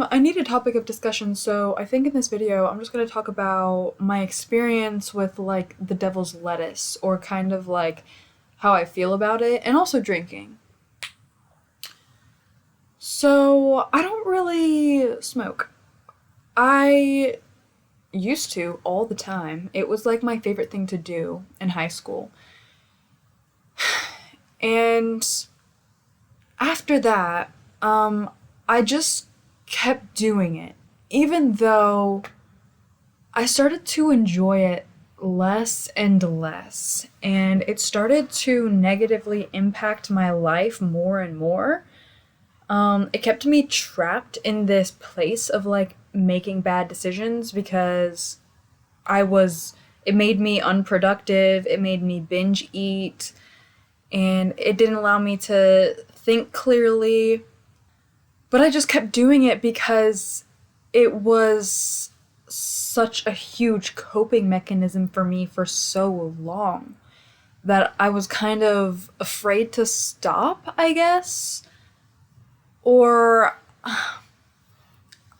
I need a topic of discussion, so I think in this video I'm just gonna talk about my experience with like the devil's lettuce, or kind of like how I feel about it, and also drinking. So I don't really smoke. I used to all the time. It was like my favorite thing to do in high school. And after that, I just kept doing it, even though I started to enjoy it less and less, and it started to negatively impact my life more and more. It kept me trapped in this place of like making bad decisions because it made me unproductive, it made me binge eat, and it didn't allow me to think clearly. But I just kept doing it because it was such a huge coping mechanism for me for so long that I was kind of afraid to stop, I guess. Or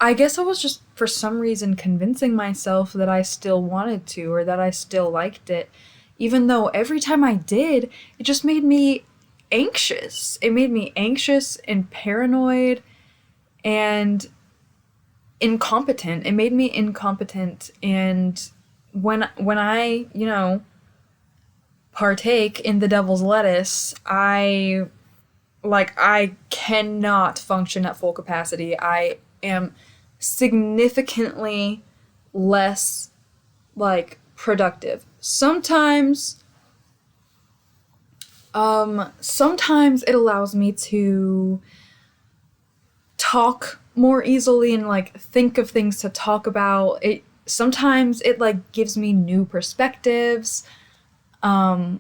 I guess I was just for some reason convincing myself that I still wanted to, or that I still liked it, even though every time I did, it just made me anxious. It made me anxious and paranoid and incompetent. It made me incompetent, and when I, partake in the devil's lettuce, I cannot function at full capacity. I am significantly less productive. Sometimes it allows me to talk more easily and like think of things to talk about. It sometimes it like gives me new perspectives, and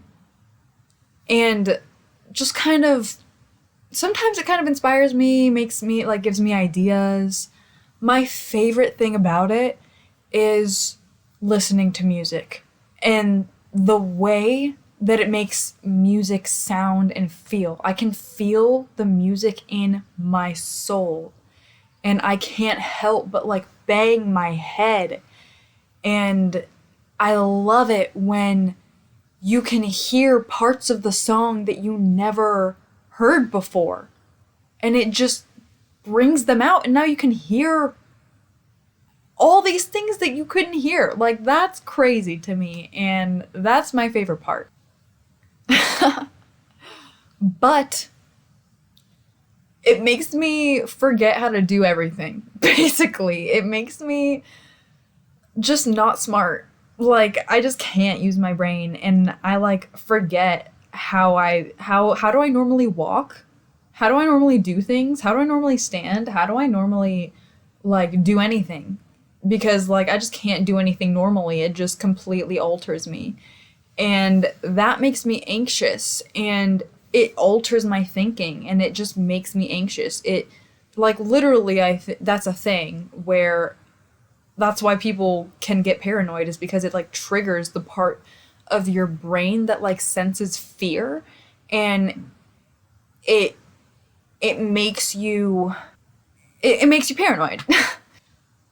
just kind of sometimes it kind of inspires me, makes me like gives me ideas. My favorite thing about it is listening to music and the way that it makes music sound and feel. I can feel the music in my soul, and I can't help but like bang my head. And I love it when you can hear parts of the song that you never heard before, and it just brings them out, and now you can hear all these things that you couldn't hear. Like, that's crazy to me, and that's my favorite part. But it makes me forget how to do everything. Basically, it makes me just not smart. Like, I just can't use my brain, and I like forget how do I normally walk? How do I normally do things? How do I normally stand? How do I normally like do anything? Because like I just can't do anything normally. It just completely alters me. And that makes me anxious, and it alters my thinking, and it just makes me anxious. It like literally that's a thing where that's why people can get paranoid, is because it like triggers the part of your brain that like senses fear, and it it makes you it makes you paranoid.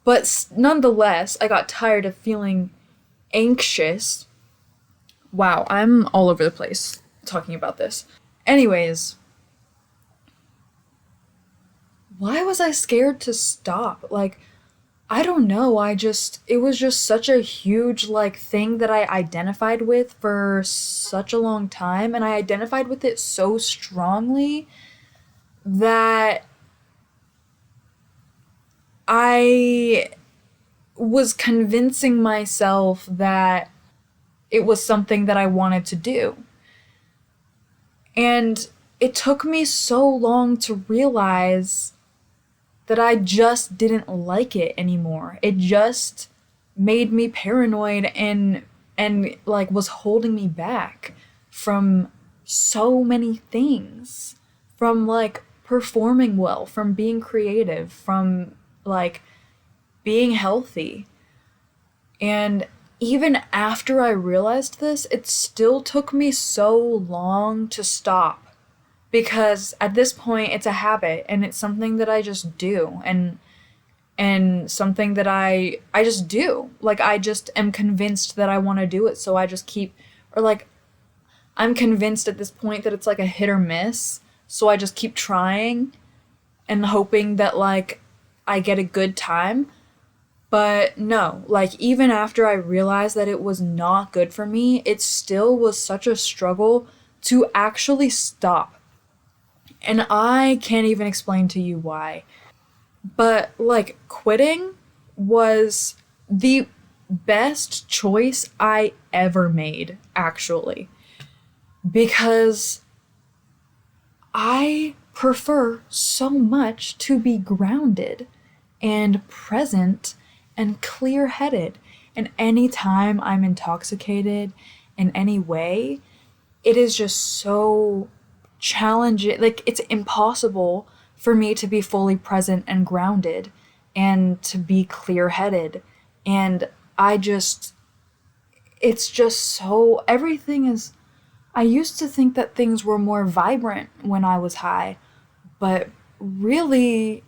But nonetheless, I got tired of feeling anxious. Wow, I'm all over the place talking about this. Anyways, why was I scared to stop? Like, I don't know. It was just such a huge, like, thing that I identified with for such a long time. And I identified with it so strongly that I was convincing myself that it was something that I wanted to do. And it took me so long to realize that I just didn't like it anymore. It just made me paranoid, and like was holding me back from so many things. From like performing well, from being creative, from like being healthy. And even after I realized this, it still took me so long to stop, because at this point it's a habit, and it's something that I just do, and and something that I just do. Like I just am convinced that I want to do it, so I just keep, or like I'm convinced at this point that it's like a hit or miss, so I just keep trying and hoping that like I get a good time. But no, like even after I realized that it was not good for me, it still was such a struggle to actually stop. And I can't even explain to you why. But like quitting was the best choice I ever made, actually. Because I prefer so much to be grounded and present and clear headed. And anytime I'm intoxicated in any way, it is just so challenging. Like, it's impossible for me to be fully present and grounded and to be clear headed. And I just, it's just so, everything is. I used to think that things were more vibrant when I was high, but really,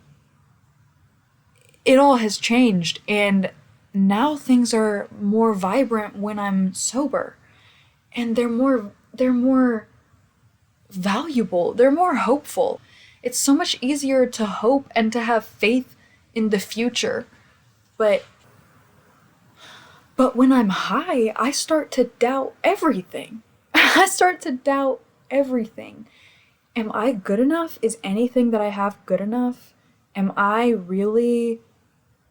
it all has changed, and now things are more vibrant when I'm sober, and they're more valuable, they're more hopeful. It's so much easier to hope and to have faith in the future, but when I'm high, I start to doubt everything. I start to doubt everything. Am I good enough? Is anything that I have good enough? Am I really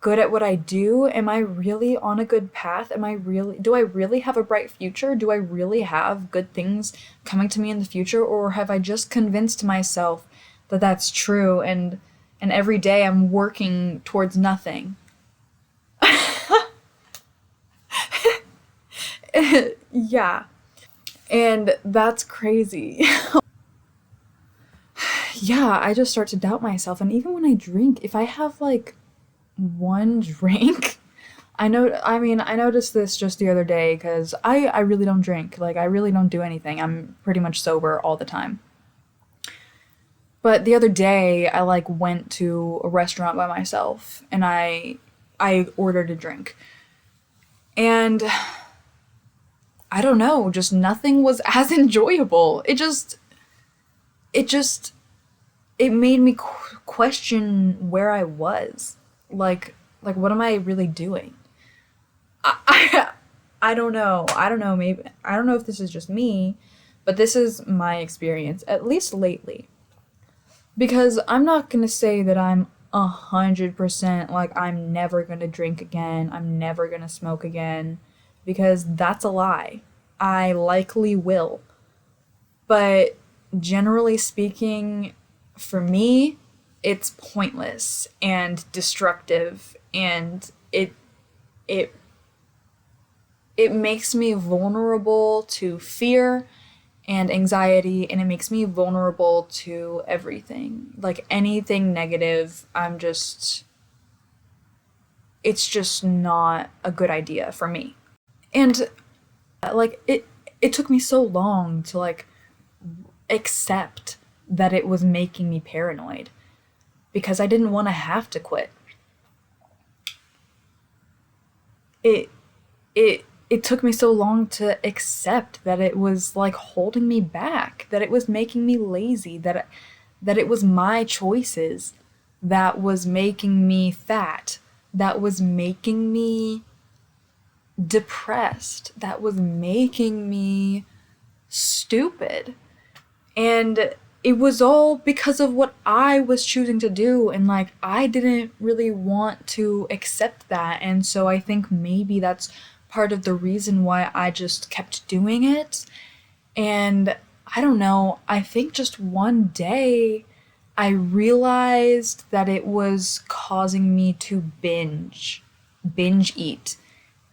good at what I do? Am I really on a good path? Do I really have a bright future? Do I really have good things coming to me in the future? Or have I just convinced myself that that's true, and every day I'm working towards nothing? Yeah. And that's crazy. Yeah, I just start to doubt myself. And even when I drink, if I have like one drink, I noticed this just the other day because I really don't drink. Like, I really don't do anything. I'm pretty much sober all the time. But the other day, I like went to a restaurant by myself and I ordered a drink. And I don't know, just nothing was as enjoyable. It just it made me question where I was. Like what am I really doing? I I don't know. I don't know, maybe I don't know if this is just me, but this is my experience, at least lately. Because I'm not gonna say that I'm 100% like I'm never gonna drink again, I'm never gonna smoke again, because that's a lie. I likely will. But generally speaking, for me, it's pointless and destructive, and it it makes me vulnerable to fear and anxiety, and it makes me vulnerable to everything. Like anything negative, it's just not a good idea for me. And like it took me so long to like accept that it was making me paranoid because I didn't want to have to quit. It it took me so long to accept that it was like holding me back, that it was making me lazy, that it was my choices that was making me fat, that was making me depressed, that was making me stupid. And it was all because of what I was choosing to do, and like I didn't really want to accept that. And so I think maybe that's part of the reason why I just kept doing it. And I don't know, I think just one day I realized that it was causing me to binge eat.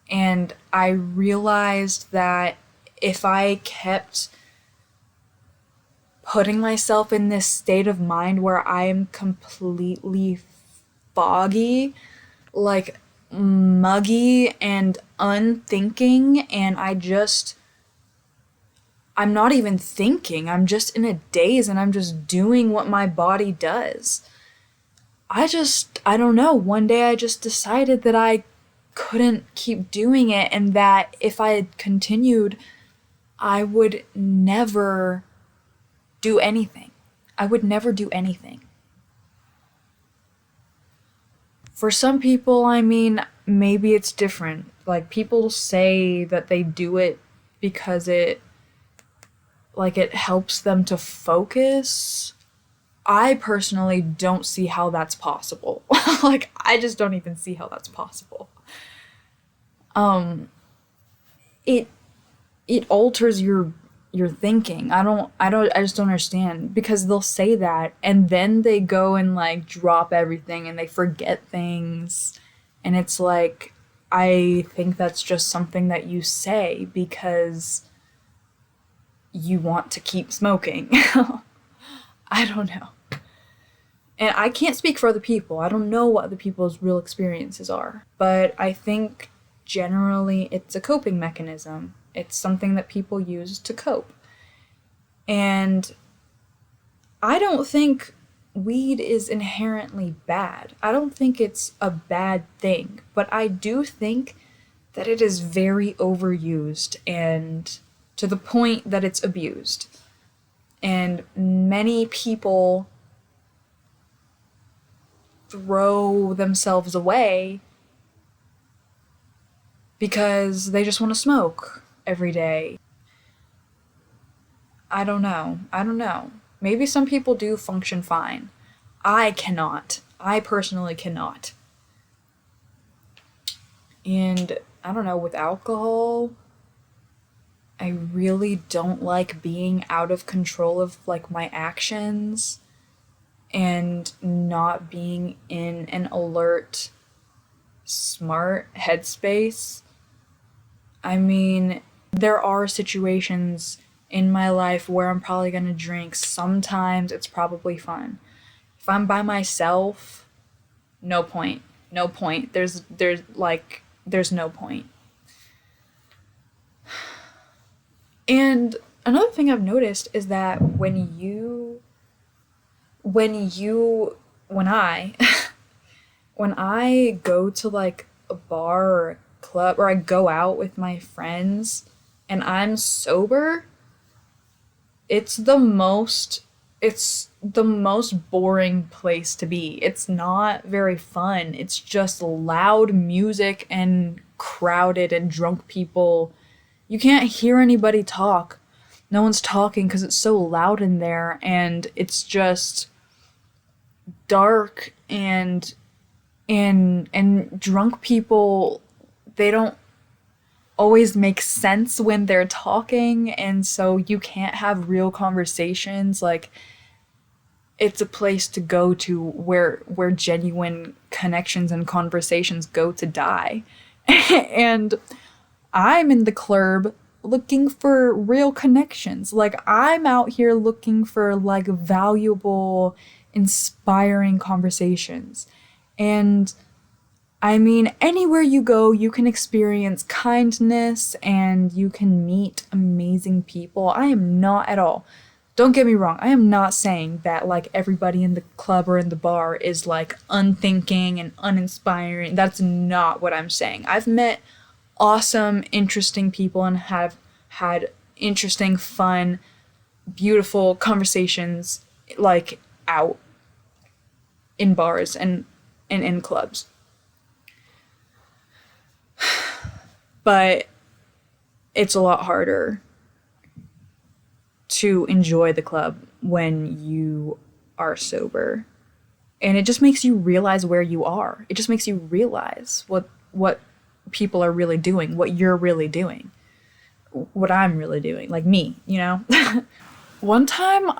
And I realized that if I kept putting myself in this state of mind where I am completely foggy, like muggy and unthinking, and I'm not even thinking, I'm just in a daze and I'm just doing what my body does. I don't know. One day I just decided that I couldn't keep doing it and that if I had continued, I would never do anything. I would never do anything. For some people, I mean, maybe it's different. Like, people say that they do it because it helps them to focus. I personally don't see how that's possible. Like, I just don't even see how that's possible. Um, it it alters your thinking. I just don't understand because they'll say that and then they go and like drop everything and they forget things and it's like I think that's just something that you say because you want to keep smoking. I don't know. And I can't speak for other people. I don't know what other people's real experiences are. But I think generally it's a coping mechanism. It's something that people use to cope. And I don't think weed is inherently bad. I don't think it's a bad thing. But I do think that it is very overused and to the point that it's abused. And many people throw themselves away because they just want to smoke every day. I don't know. I don't know. Maybe some people do function fine. I cannot. I personally cannot. And I don't know, with alcohol, I really don't like being out of control of like my actions and not being in an alert, smart headspace. I mean, there are situations in my life where I'm probably gonna drink. Sometimes it's probably fun. If I'm by myself, no point. No point. There's no point. And another thing I've noticed is that when I when I go to like a bar or a club or I go out with my friends and I'm sober, it's the most it's the most boring place to be. It's not very fun. It's just loud music and crowded and drunk people. You can't hear anybody talk. No one's talking because it's so loud in there and it's just dark and drunk people, they don't always make sense when they're talking and so you can't have real conversations. Like, it's a place to go to where genuine connections and conversations go to die. And I'm in the club looking for real connections. Like, I'm out here looking for like valuable, inspiring conversations. And I mean, anywhere you go, you can experience kindness and you can meet amazing people. I am not at all. Don't get me wrong. I am not saying that like everybody in the club or in the bar is like unthinking and uninspiring. That's not what I'm saying. I've met awesome, interesting people and have had interesting, fun, beautiful conversations like out in bars and in clubs. But it's a lot harder to enjoy the club when you are sober. And it just makes you realize where you are. It just makes you realize what people are really doing, what you're really doing, what I'm really doing, like me, you know? One time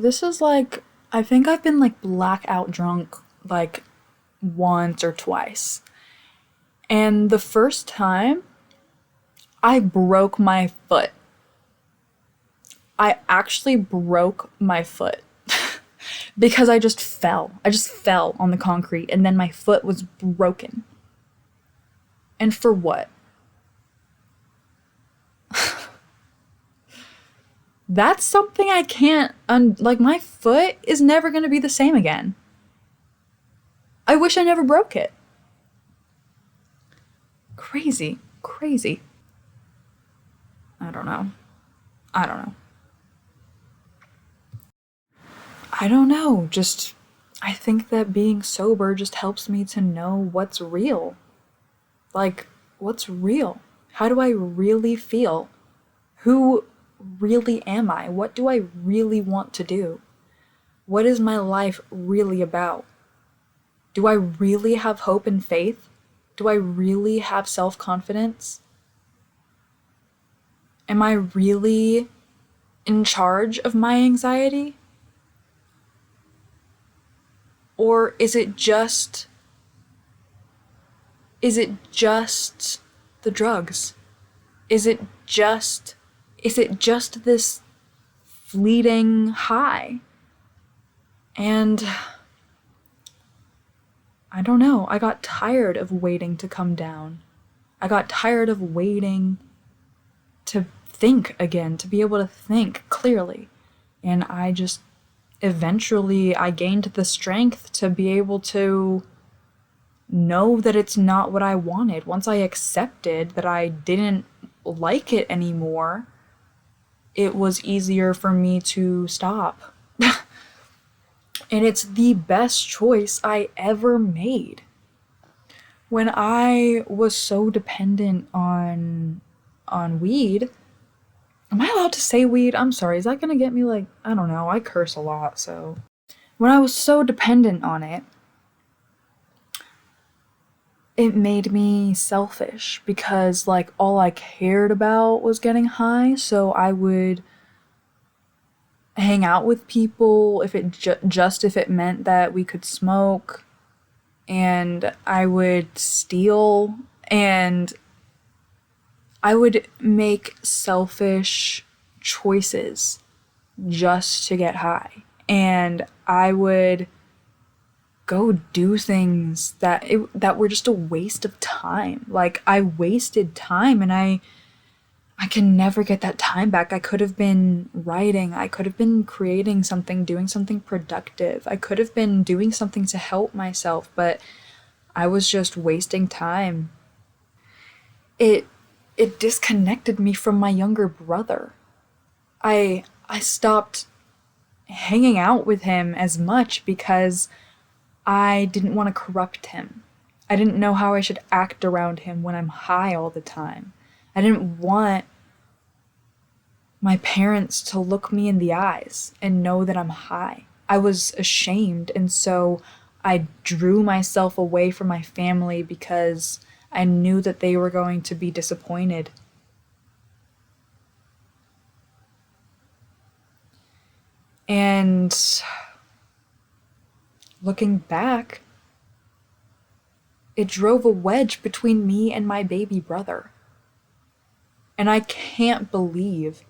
this is like, I think I've been like blackout drunk like once or twice. And the first time, I broke my foot. I actually broke my foot because I just fell. I just fell on the concrete and then my foot was broken. And for what? That's something I can't like my foot is never going to be the same again. I wish I never broke it. Crazy, crazy. I don't know. I don't know. I don't know. Just, I think that being sober just helps me to know what's real. Like, what's real? How do I really feel? Who really am I? What do I really want to do? What is my life really about? Do I really have hope and faith? Do I really have self confidence? Am I really in charge of my anxiety? Or is it just the drugs? Is it just this fleeting high? And I don't know. I got tired of waiting to come down. I got tired of waiting to think again, to be able to think clearly. And I just eventually I gained the strength to be able to know that it's not what I wanted. Once I accepted that I didn't like it anymore, it was easier for me to stop. And it's the best choice I ever made. When I was so dependent on weed, am I allowed to say weed? I'm sorry, is that gonna get me like, I don't know, I curse a lot, so. When I was so dependent on it, it made me selfish because like all I cared about was getting high, so I would hang out with people if it just if it meant that we could smoke, and I would steal, and I would make selfish choices just to get high, and I would go do things that were just a waste of time. Like I wasted time, and I can never get that time back. I could have been writing, I could have been creating something, doing something productive. I could have been doing something to help myself, but I was just wasting time. It it disconnected me from my younger brother. I stopped hanging out with him as much because I didn't want to corrupt him. I didn't know how I should act around him when I'm high all the time. I didn't want my parents to look me in the eyes and know that I'm high. I was ashamed, and so I drew myself away from my family because I knew that they were going to be disappointed. And looking back, it drove a wedge between me and my baby brother. And I can't believe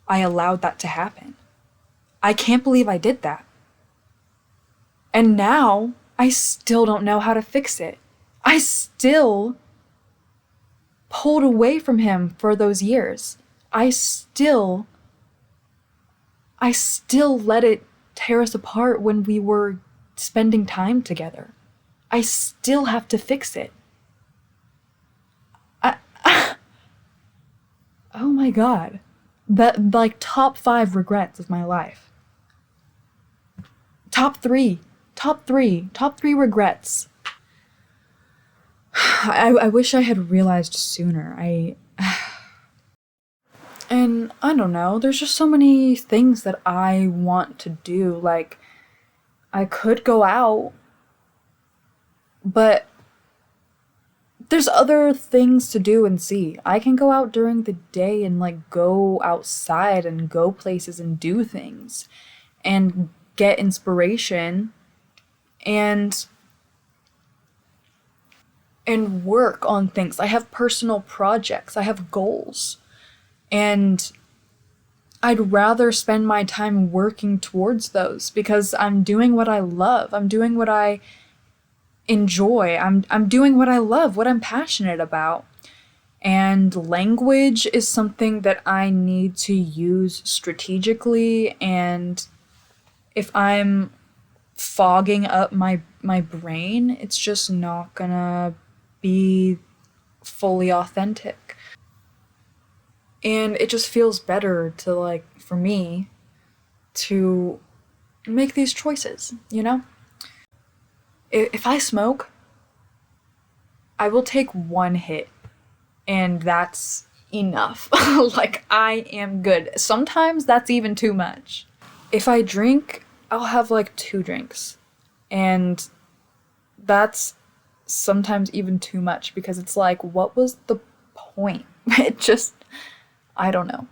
I allowed that to happen. I can't believe I did that. And now I still don't know how to fix it. I still pulled away from him for those years. I still let it tear us apart when we were spending time together. I still have to fix it. I, oh my god. That, like, top 5 regrets of my life. Top 3. Top 3 regrets. I wish I had realized sooner. And I don't know, there's just so many things that I want to do. Like, I could go out, but there's other things to do and see. I can go out during the day and like go outside and go places and do things and get inspiration and work on things. I have personal projects, I have goals. And I'd rather spend my time working towards those because I'm doing what I love. I'm doing what I enjoy. I'm doing what I love, what I'm passionate about. And language is something that I need to use strategically, and if I'm fogging up my brain, it's just not gonna be fully authentic. And it just feels better to, like, for me to make these choices, you know? If I smoke, I will take one hit and that's enough. Like, I am good. Sometimes that's even too much. If I drink, I'll have like two drinks. And that's sometimes even too much because it's like, what was the point? It just, I don't know.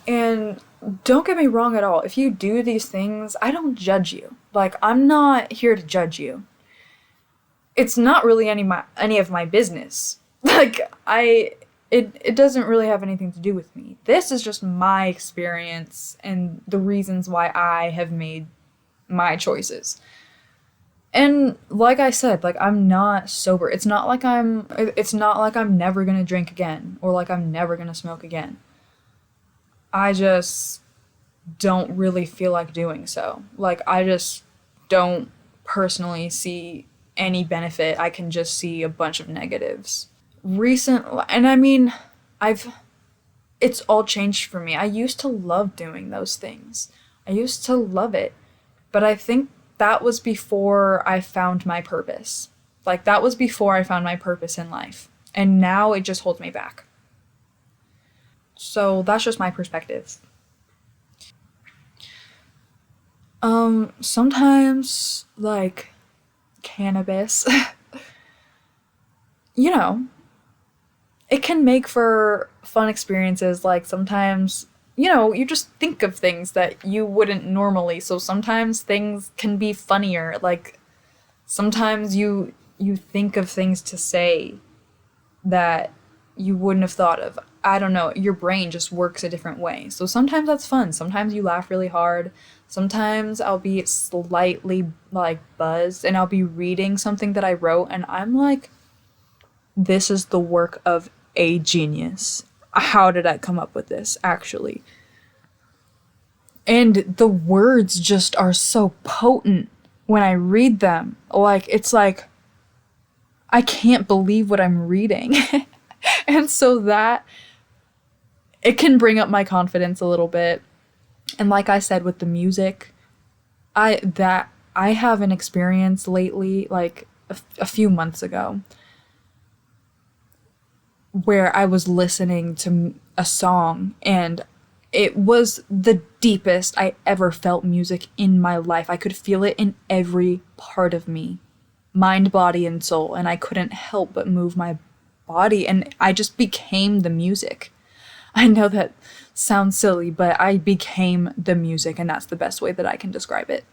And don't get me wrong at all. If you do these things, I don't judge you. Like, I'm not here to judge you. It's not really any of my business. Like, it doesn't really have anything to do with me. This is just my experience and the reasons why I have made my choices. And like I said, like, I'm not sober. It's not like I'm never going to drink again or like I'm never going to smoke again. I just don't really feel like doing so. Like, I just don't personally see any benefit. I can just see a bunch of negatives. And I mean, I've it's all changed for me. I used to love doing those things. I used to love it. But I think that was before I found my purpose. Like, that was before I found my purpose in life. And now it just holds me back. So that's just my perspective. Sometimes, like, cannabis, you know, it can make for fun experiences. Like, sometimes, you just think of things that you wouldn't normally. So sometimes things can be funnier. Like, sometimes you think of things to say that you wouldn't have thought of. I don't know, your brain just works a different way. So sometimes that's fun. Sometimes you laugh really hard. Sometimes I'll be slightly like buzzed and I'll be reading something that I wrote and I'm like, this is the work of a genius. How did I come up with this, actually? And the words just are so potent when I read them. Like, it's like, I can't believe what I'm reading. And so that, it can bring up my confidence a little bit. And like I said with the music, I have an experience lately, like a few months ago, where I was listening to a song and it was the deepest I ever felt music in my life. I could feel it in every part of me, mind, body, and soul, and I couldn't help but move my body and I just became the music. I know that sounds silly, but I became the music and that's the best way that I can describe it.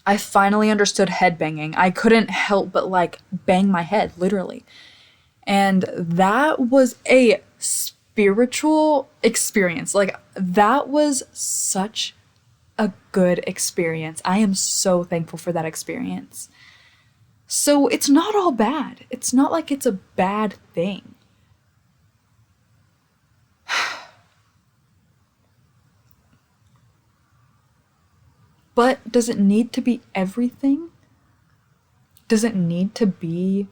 I finally understood headbanging. I couldn't help but like bang my head, literally. And that was a spiritual experience. Like, that was such a good experience. I am so thankful for that experience. So it's not all bad. It's not like it's a bad thing. But does it need to be everything? Does it need to be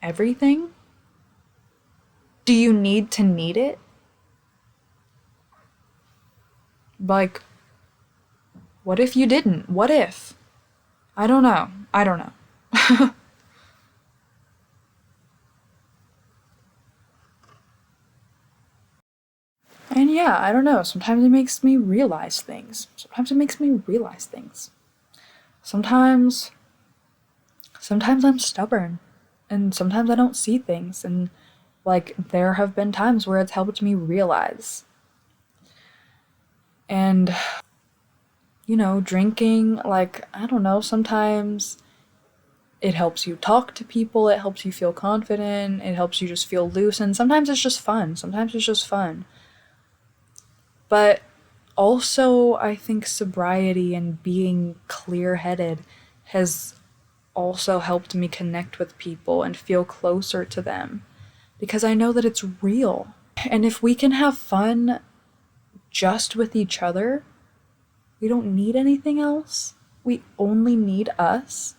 everything? Do you need it? Like, what if you didn't? What if? I don't know. I don't know. And yeah, I don't know. Sometimes it makes me realize things. Sometimes sometimes I'm stubborn and sometimes I don't see things and like there have been times where it's helped me realize. And drinking, like, I don't know, sometimes it helps you talk to people, it helps you feel confident, it helps you just feel loose, and sometimes it's just fun. But also, I think sobriety and being clear headed has also helped me connect with people and feel closer to them because I know that it's real. And if we can have fun just with each other, we don't need anything else. we only need us,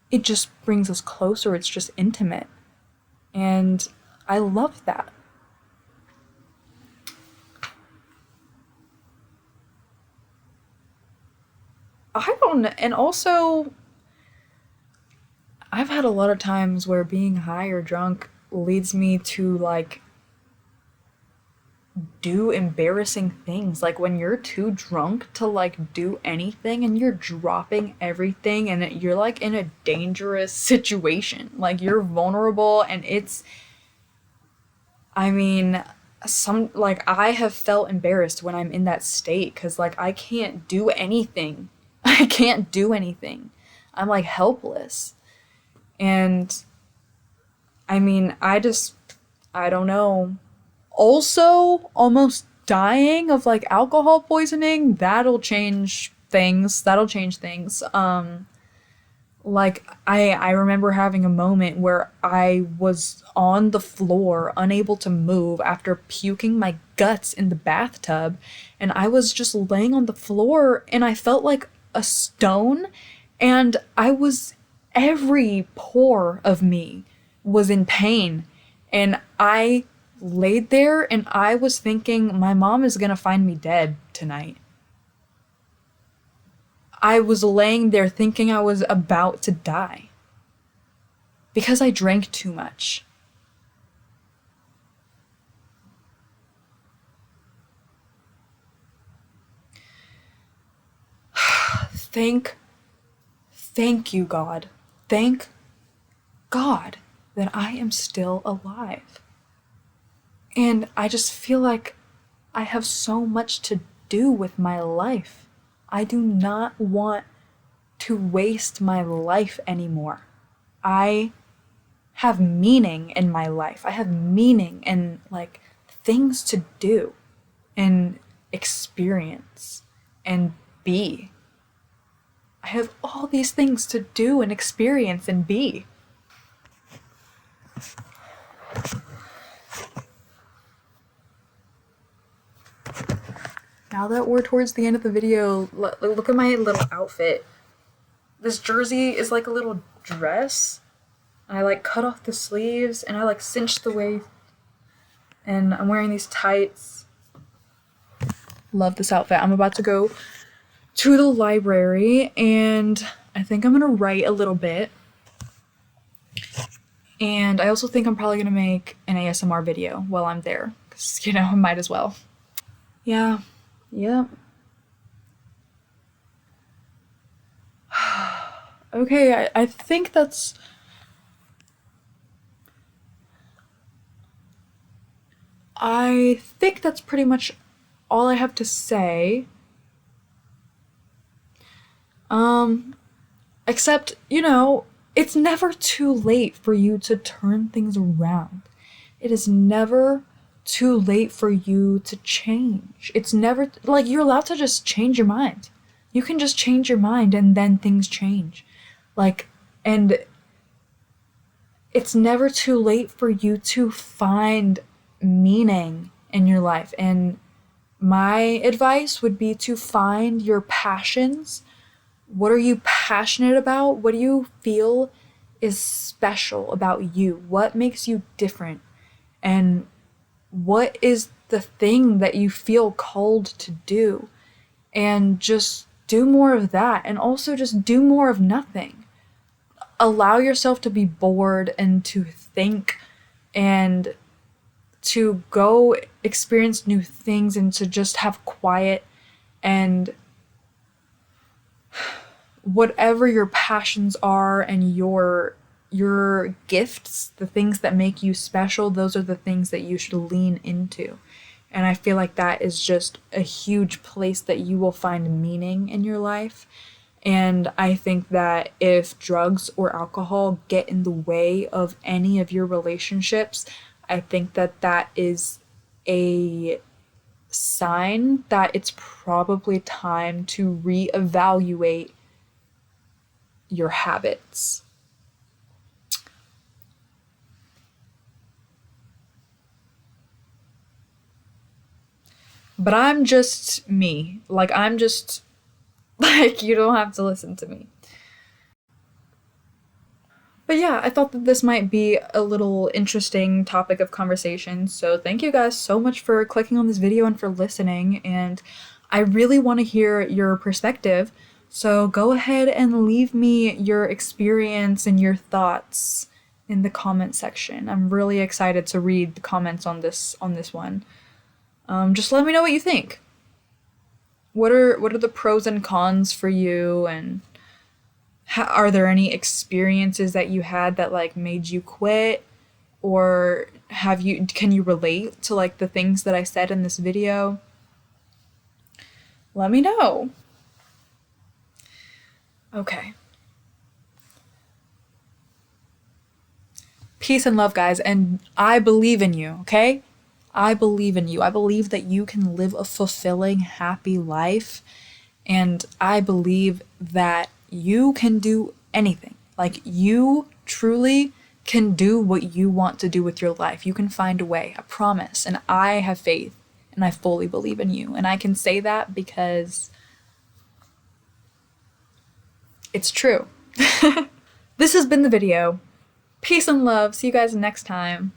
it just brings us closer. It's just intimate. And I love that. I don't know. And also, I've had a lot of times where being high or drunk leads me to like do embarrassing things. Like when you're too drunk to like do anything and you're dropping everything and you're like in a dangerous situation. Like you're vulnerable and I mean, some like I have felt embarrassed when I'm in that state cuz like I can't do anything. I can't do anything. I'm like helpless. And I mean, I don't know. Also, almost dying of like alcohol poisoning, that'll change things. That'll change things. Like I remember having a moment where I was on the floor, unable to move after puking my guts in the bathtub, and I was just laying on the floor and I felt like a stone and I was every pore of me was in pain and I laid there and I was thinking my mom is going to find me dead tonight. I was laying there thinking I was about to die because I drank too much. Thank, thank you, God. Thank God that I am still alive. And I just feel like I have so much to do with my life. I do not want to waste my life anymore. I have meaning in my life. I have meaning and like things to do and experience and be. I have all these things to do and experience and be. Now that we're towards the end of the video, look at my little outfit. This jersey is like a little dress. I like cut off the sleeves and I like cinched the waist. And I'm wearing these tights. Love this outfit. I'm about to go to the library and I think I'm gonna write a little bit. And I also think I'm probably gonna make an ASMR video while I'm there. Because, you know, I might as well. Yeah. Yep. Okay, I think that's pretty much all I have to say. Except, you know, it's never too late for you to turn things around. It is never too late for you to change. It's never like you're allowed to just change your mind. You can just change your mind and then things change. Like, and it's never too late for you to find meaning in your life. And my advice would be to find your passions. What are you passionate about? What do you feel is special about you? What makes you different? And what is the thing that you feel called to do? And just do more of that. And also just do more of nothing. Allow yourself to be bored and to think and to go experience new things and to just have quiet and whatever your passions are and your gifts, the things that make you special, those are the things that you should lean into. And I feel like that is just a huge place that you will find meaning in your life. And I think that if drugs or alcohol get in the way of any of your relationships, I think that that is a sign that it's probably time to reevaluate your habits. But I'm just me. Like, I'm just Like, you don't have to listen to me. But yeah, I thought that this might be a little interesting topic of conversation. So thank you guys so much for clicking on this video and for listening. And I really want to hear your perspective. So go ahead and leave me your experience and your thoughts in the comment section. I'm really excited to read the comments on this one. Just let me know what you think. What are the pros and cons for you, and are there any experiences that you had that like made you quit, or can you relate to like the things that I said in this video? Let me know. Okay. Peace and love, guys, and I believe in you, okay? I believe in you. I believe that you can live a fulfilling, happy life, and I believe that you can do anything. Like, you truly can do what you want to do with your life. You can find a way, I promise. And I have faith, and I fully believe in you. And I can say that because it's true. This has been the video. Peace and love. See you guys next time.